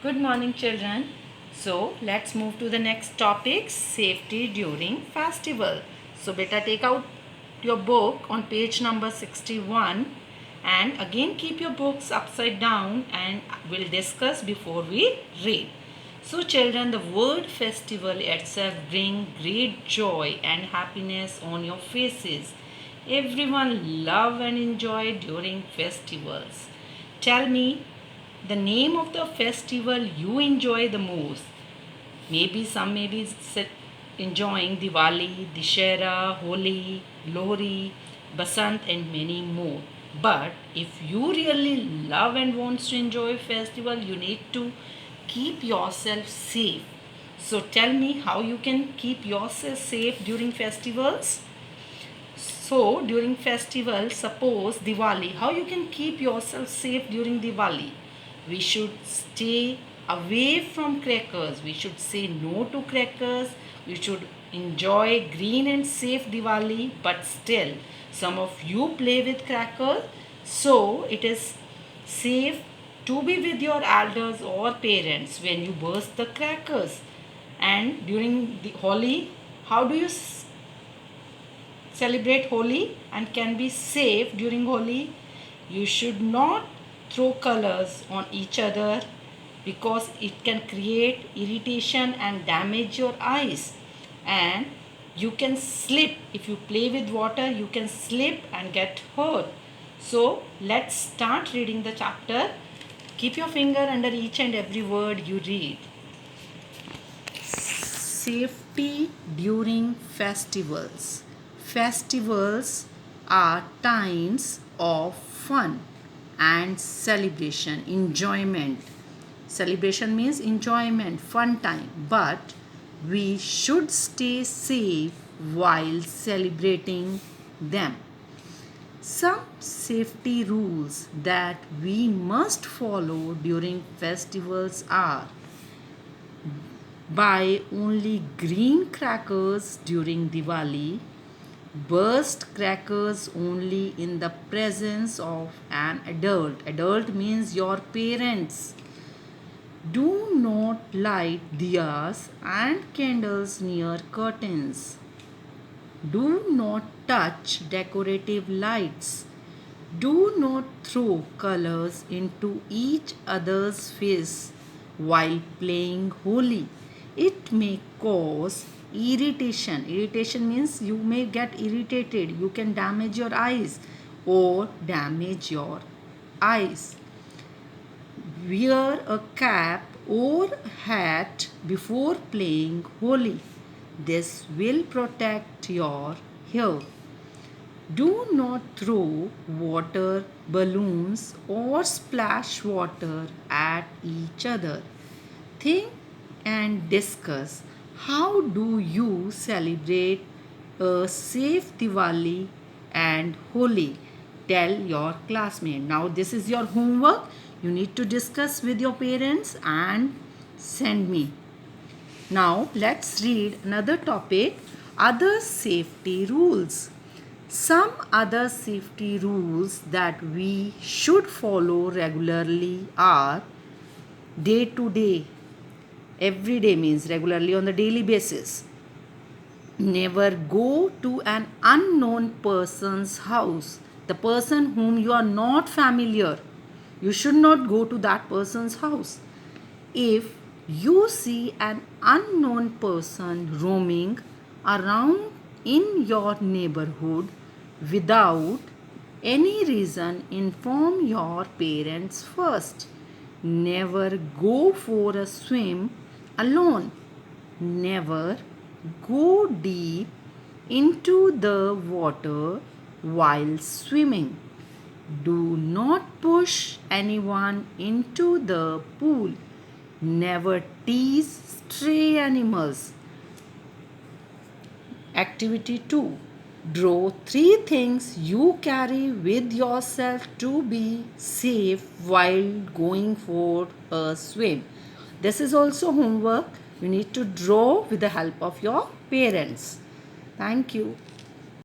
Good morning, children. So, let's move to the next topic, safety during festival. So, beta, take out your book on page number 61 and again keep your books upside down and we'll discuss before we read. So, children, the word festival itself brings great joy and happiness on your faces. Everyone love and enjoy during festivals. Tell me the name of the festival you enjoy the most. Maybe some may be enjoying Diwali, Dishera, Holi, Lohri, Basant and many more. But if you really love and wants to enjoy festival, you need to keep yourself safe. So tell me how you can keep yourself safe during festivals. So during festival, suppose Diwali, how you can keep yourself safe during Diwali? We should stay away from crackers. We should say no to crackers. We should enjoy green and safe Diwali, but still some of you play with crackers. So it is safe to be with your elders or parents when you burst the crackers. And during the Holi, how do you celebrate Holi and can be safe during Holi? You should not throw colors on each other because it can create irritation and damage your eyes. And you can slip. If you play with water, you can slip and get hurt. So let's start reading the chapter. Keep your finger under each and every word you read. Safety during festivals. Festivals are times of fun and celebration, enjoyment. Celebration means enjoyment, fun time. But we should stay safe while celebrating them. Some safety rules that we must follow during festivals are: buy only green crackers during Diwali, burst crackers only in the presence of an adult. Adult means your parents. Do not light diyas and candles near curtains. Do not touch decorative lights. Do not throw colors into each other's face while playing Holi. It may cause irritation. Irritation means you may get irritated. You can damage your eyes or damage your eyes. Wear a cap or hat before playing Holi. This will protect your hair. Do not throw water balloons or splash water at each other. Think and discuss how do you celebrate a safe Diwali and Holi. Tell your classmate. Now this is your homework. You need to discuss with your parents and send me. Now let's read another topic, other safety rules. Some other safety rules that we should follow regularly are: day to day. Every day means regularly on the daily basis. Never go to an unknown person's house. The person whom you are not familiar, you should not go to that person's house. If you see an unknown person roaming around in your neighborhood without any reason, inform your parents first. Never go for a swim alone. Never go deep into the water while swimming. Do not push anyone into the pool. Never tease stray animals. Activity 2. Draw 3 things you carry with yourself to be safe while going for a swim. This is also homework. You need to draw with the help of your parents. Thank you.